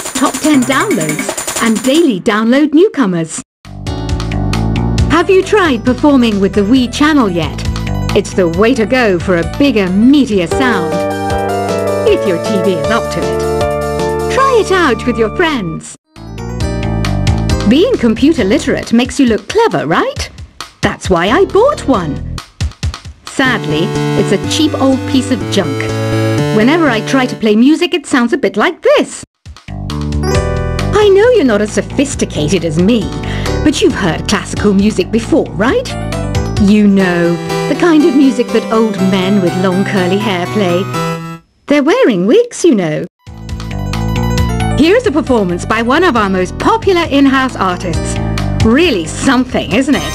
latest top 10 downloads and daily download newcomers. Have you tried performing with the Wii channel yet? It's the way to go for a bigger, meatier sound. If your TV is up to it. Try it out with your friends. Being computer literate makes you look clever, right? That's why I bought one. Sadly, it's a cheap old piece of junk. Whenever I try to play music, it sounds a bit like this. I know you're not as sophisticated as me, but you've heard classical music before, right? You know, the kind of music that old men with long curly hair play. They're wearing wigs, you know. Here's a performance by one of our most popular in-house artists. Really something, isn't it?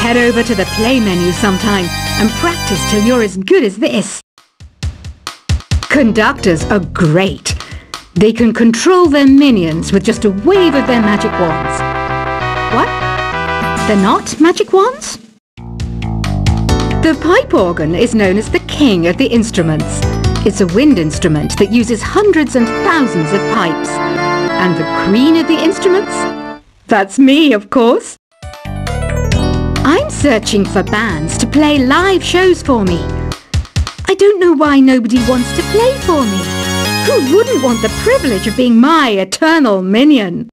Head over to the play menu sometime and practice till you're as good as this. Conductors are great. They can control their minions with just a wave of their magic wands. What? They're not magic wands? The pipe organ is known as the king of the instruments. It's a wind instrument that uses hundreds and thousands of pipes. And the queen of the instruments? That's me, of course. I'm searching for bands to play live shows for me. I don't know why nobody wants to play for me. Who wouldn't want the privilege of being my eternal minion?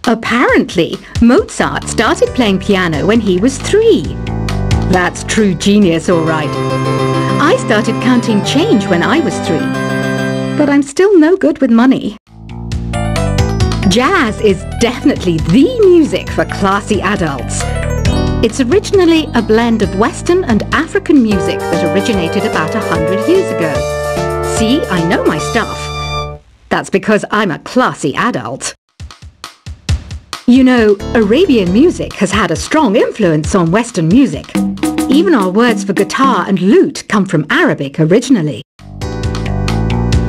Apparently, Mozart started playing piano when he was 3. That's true genius, all right. I started counting change when I was 3. But I'm still no good with money. Jazz is definitely the music for classy adults. It's originally a blend of Western and African music that originated about 100 years ago. See, I know my stuff. That's because I'm a classy adult. You know, Arabian music has had a strong influence on Western music. Even our words for guitar and lute come from Arabic originally.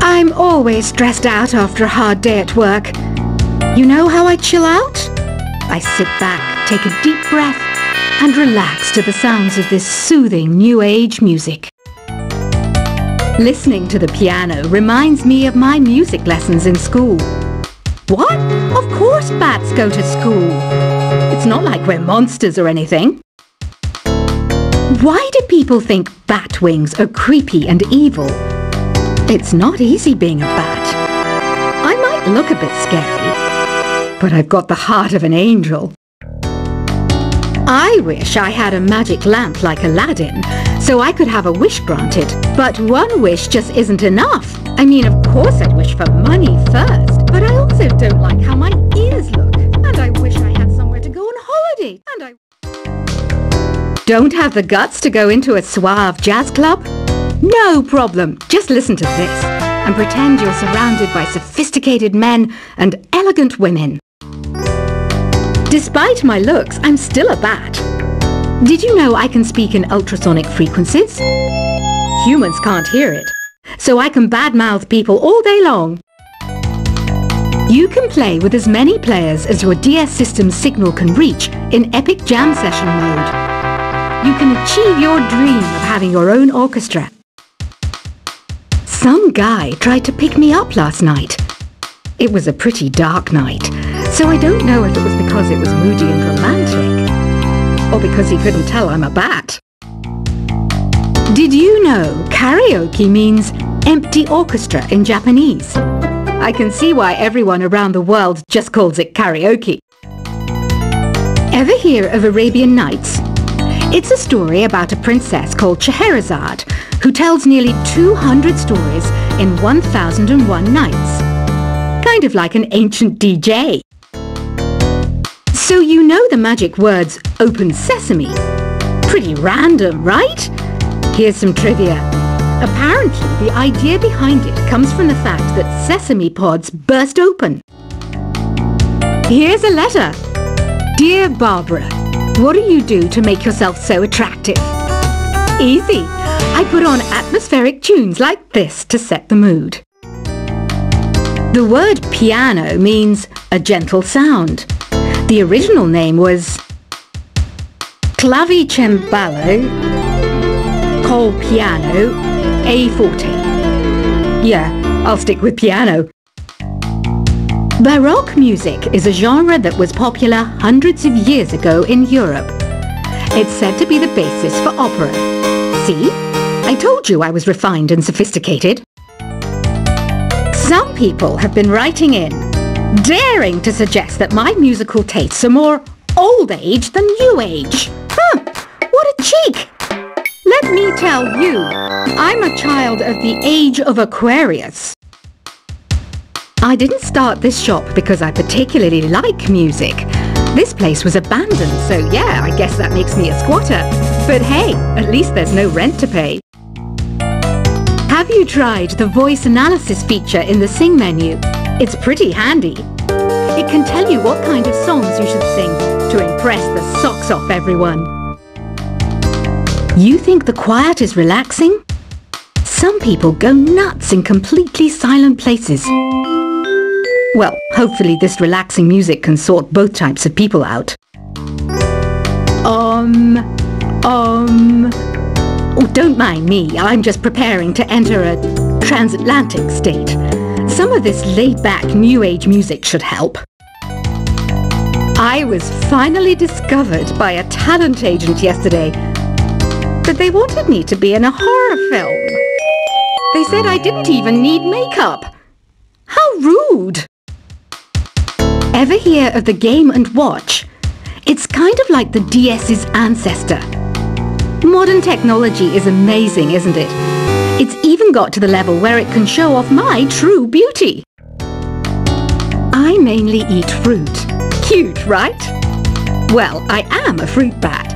I'm always stressed out after a hard day at work. You know how I chill out? I sit back, take a deep breath, and relax to the sounds of this soothing new age music. Listening to the piano reminds me of my music lessons in school. What? Of course bats go to school. It's not like we're monsters or anything. Why do people think bat wings are creepy and evil? It's not easy being a bat. I might look a bit scary, but I've got the heart of an angel. I wish I had a magic lamp like Aladdin, so I could have a wish granted. But one wish just isn't enough. I mean, of course I'd wish for money first, but I also don't like how my ears look. And I wish I had somewhere to go on holiday. And I don't have the guts to go into a suave jazz club? No problem. Just listen to this and pretend you're surrounded by sophisticated men and elegant women. Despite my looks, I'm still a bat. Did you know I can speak in ultrasonic frequencies? Humans can't hear it, so I can badmouth people all day long. You can play with as many players as your DS system's signal can reach in Epic Jam Session mode. You can achieve your dream of having your own orchestra. Some guy tried to pick me up last night. It was a pretty dark night, so I don't know if it was because it was moody and romantic, or because he couldn't tell I'm a bat. Did you know karaoke means empty orchestra in Japanese? I can see why everyone around the world just calls it karaoke. Ever hear of Arabian Nights? It's a story about a princess called Scheherazade, who tells nearly 200 stories in 1001 nights. Kind of like an ancient DJ. So you know the magic words "open sesame"? Pretty random, right? Here's some trivia. Apparently, the idea behind it comes from the fact that sesame pods burst open. Here's a letter. Dear Barbara, what do you do to make yourself so attractive? Easy. I put on atmospheric tunes like this to set the mood. The word piano means a gentle sound. The original name was clavicembalo col piano a forte. Yeah, I'll stick with piano. Baroque music is a genre that was popular hundreds of years ago in Europe. It's said to be the basis for opera. See? I told you I was refined and sophisticated. Some people have been writing in, daring to suggest that my musical tastes are more old age than new age. Huh, what a cheek! Let me tell you, I'm a child of the age of Aquarius. I didn't start this shop because I particularly like music. This place was abandoned, so yeah, I guess that makes me a squatter. But hey, at least there's no rent to pay. Have you tried the voice analysis feature in the Sing menu? It's pretty handy. It can tell you what kind of songs you should sing to impress the socks off everyone. You think the quiet is relaxing? Some people go nuts in completely silent places. Well, hopefully this relaxing music can sort both types of people out. Oh, don't mind me. I'm just preparing to enter a transatlantic state. Some of this laid-back New Age music should help. I was finally discovered by a talent agent yesterday, but they wanted me to be in a horror film. They said I didn't even need makeup. How rude! Ever hear of the Game & Watch? It's kind of like the DS's ancestor. Modern technology is amazing, isn't it? It's even got to the level where it can show off my true beauty. I mainly eat fruit. Cute, right? Well, I am a fruit bat.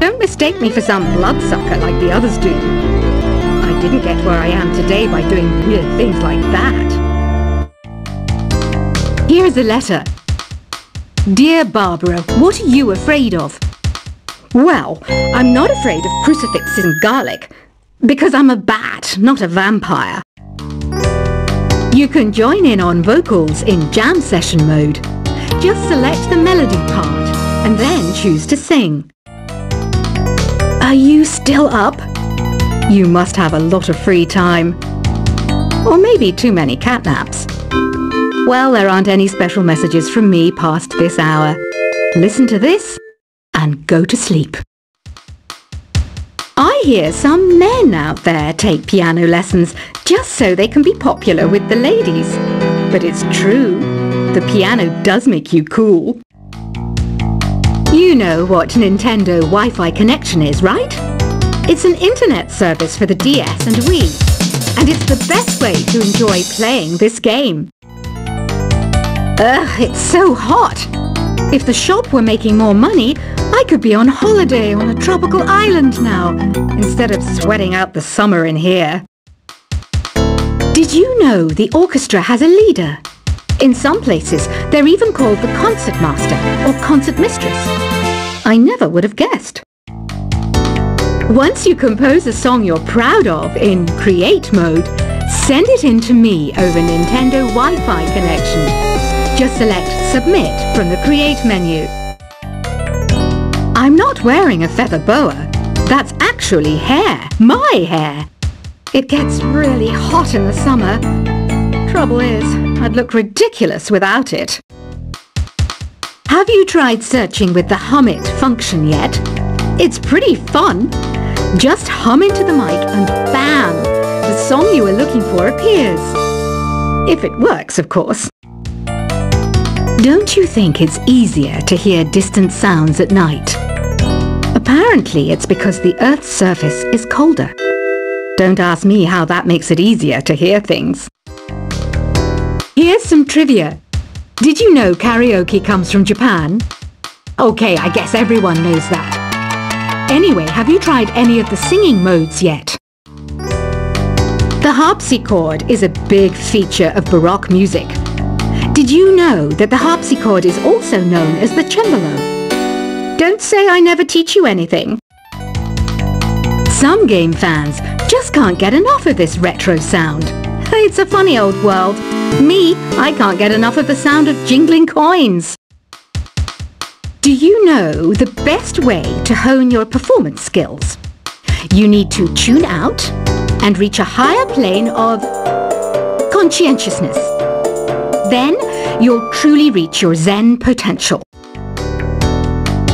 Don't mistake me for some bloodsucker like the others do. I didn't get where I am today by doing weird things like that. Here's a letter. Dear Barbara, what are you afraid of? Well, I'm not afraid of crucifixes and garlic, because I'm a bat, not a vampire. You can join in on vocals in jam session mode. Just select the melody part, and then choose to sing. Are you still up? You must have a lot of free time. Or maybe too many catnaps. Well, there aren't any special messages from me past this hour. Listen to this and go to sleep. I hear some men out there take piano lessons just so they can be popular with the ladies. But it's true, the piano does make you cool. You know what Nintendo Wi-Fi connection is, right? It's an internet service for the DS and Wii, and it's the best way to enjoy playing this game. Ugh, it's so hot! If the shop were making more money, I could be on holiday on a tropical island now, instead of sweating out the summer in here. Did you know the orchestra has a leader? In some places, they're even called the concert master or concert mistress. I never would have guessed. Once you compose a song you're proud of in Create mode, send it in to me over Nintendo Wi-Fi connection. Just select Submit from the Create menu. I'm not wearing a feather boa. That's actually hair, my hair. It gets really hot in the summer. Trouble is, I'd look ridiculous without it. Have you tried searching with the Hum It function yet? It's pretty fun. Just hum into the mic and bam! The song you were looking for appears. If it works, of course. Don't you think it's easier to hear distant sounds at night? Apparently it's because the Earth's surface is colder. Don't ask me how that makes it easier to hear things. Here's some trivia. Did you know karaoke comes from Japan? Okay, I guess everyone knows that. Anyway, have you tried any of the singing modes yet? The harpsichord is a big feature of Baroque music. Did you know that the harpsichord is also known as the cembalo? Don't say I never teach you anything. Some game fans just can't get enough of this retro sound. It's a funny old world. Me, I can't get enough of the sound of jingling coins. Do you know the best way to hone your performance skills? You need to tune out and reach a higher plane of conscientiousness. Then you'll truly reach your Zen potential.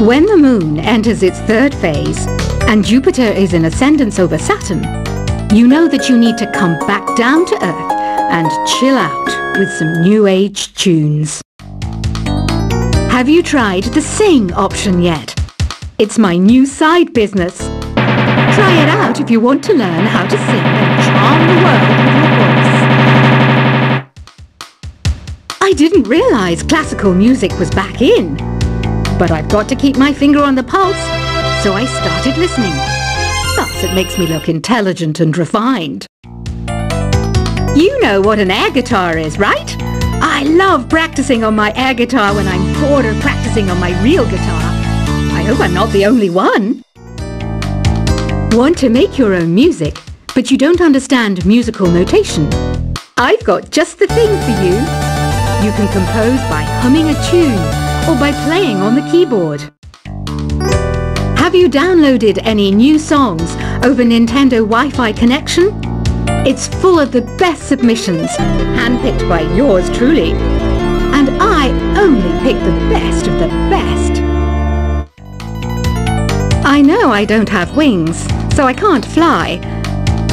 When the moon enters its third phase and Jupiter is in ascendance over Saturn, you know that you need to come back down to Earth and chill out with some new age tunes. Have you tried the Sing option yet? It's my new side business. Try it out if you want to learn how to sing and charm the world with your voice. I didn't realize classical music was back in, but I've got to keep my finger on the pulse, so I started listening. Thus it makes me look intelligent and refined. You know what an air guitar is, right? I love practicing on my air guitar when I'm bored of practicing on my real guitar. I hope I'm not the only one. Want to make your own music, but you don't understand musical notation? I've got just the thing for you. You can compose by humming a tune or by playing on the keyboard. Have you downloaded any new songs over Nintendo Wi-Fi connection? It's full of the best submissions, handpicked by yours truly. And I only pick the best of the best. I know I don't have wings, so I can't fly.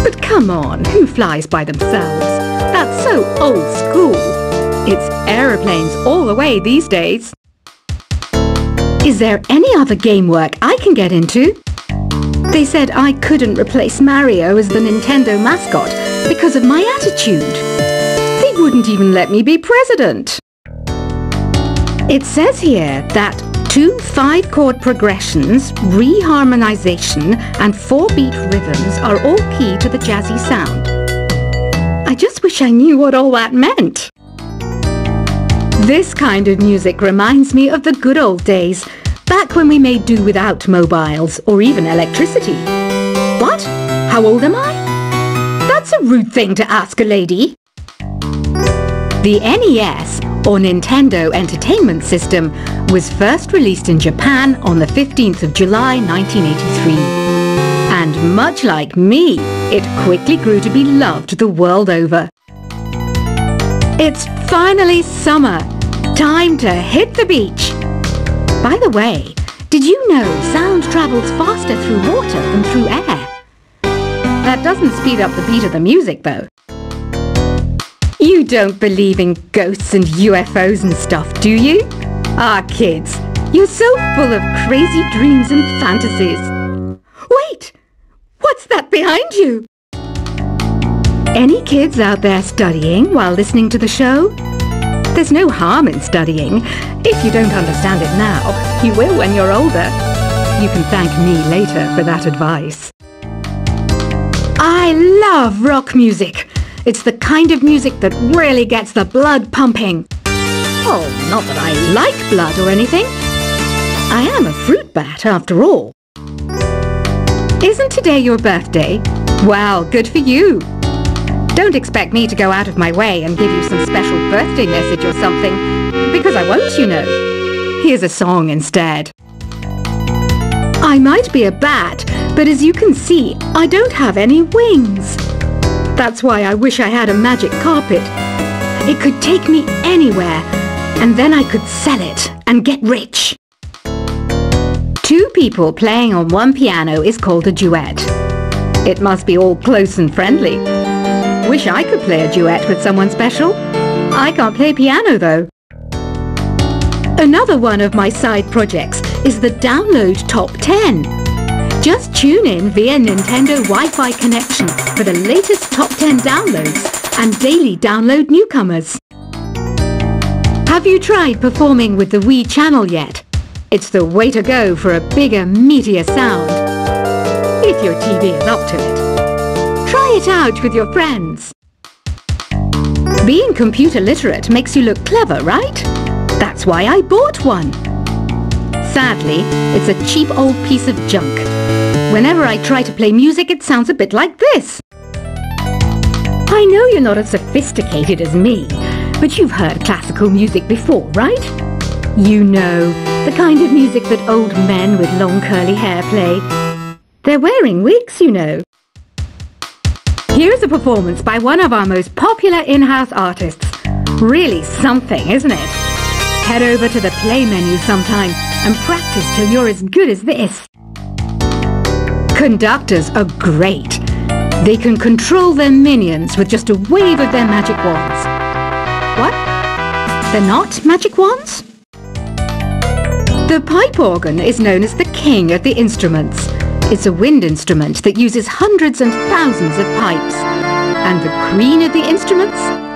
But come on, who flies by themselves? That's so old school. It's aeroplanes all the way these days. Is there any other game work I can get into? They said I couldn't replace Mario as the Nintendo mascot because of my attitude. They wouldn't even let me be president. It says here that 2 5-chord progressions, reharmonization and 4-beat rhythms are all key to the jazzy sound. I just wish I knew what all that meant. This kind of music reminds me of the good old days, back when we made do without mobiles or even electricity. What? How old am I? That's a rude thing to ask a lady. The NES, or Nintendo Entertainment System, was first released in Japan on the 15th of July 1983. And much like me, it quickly grew to be loved the world over. It's finally summer. Time to hit the beach. By the way, did you know sound travels faster through water than through air? That doesn't speed up the beat of the music, though. You don't believe in ghosts and UFOs and stuff, do you? Ah, kids, you're so full of crazy dreams and fantasies. Wait! What's that behind you? Any kids out there studying while listening to the show? There's no harm in studying. If you don't understand it now, you will when you're older. You can thank me later for that advice. I love rock music. It's the kind of music that really gets the blood pumping. Oh, not that I like blood or anything. I am a fruit bat after all. Isn't today your birthday? Well, good for you. Don't expect me to go out of my way and give you some special birthday message or something, because I won't, you know. Here's a song instead. I might be a bat, but as you can see, I don't have any wings. That's why I wish I had a magic carpet. It could take me anywhere, and then I could sell it and get rich. 2 people playing on one piano is called a duet. It must be all close and friendly. Wish I could play a duet with someone special. I can't play piano though. Another one of my side projects is the Download Top 10. Just tune in via Nintendo Wi-Fi connection for the latest Top 10 downloads and daily download newcomers. Have you tried performing with the Wii channel yet? It's the way to go for a bigger, meatier sound. If your TV is up to it. Try it out with your friends. Being computer literate makes you look clever, right? That's why I bought one. Sadly, it's a cheap old piece of junk. Whenever I try to play music, it sounds a bit like this. I know you're not as sophisticated as me, but you've heard classical music before, right? You know, the kind of music that old men with long curly hair play. They're wearing wigs, you know. Here's a performance by one of our most popular in-house artists. Really something, isn't it? Head over to the play menu sometime and practice till you're as good as this. Conductors are great. They can control their minions with just a wave of their magic wands. What? They're not magic wands? The pipe organ is known as the king of the instruments. It's a wind instrument that uses hundreds and thousands of pipes. And the queen of the instruments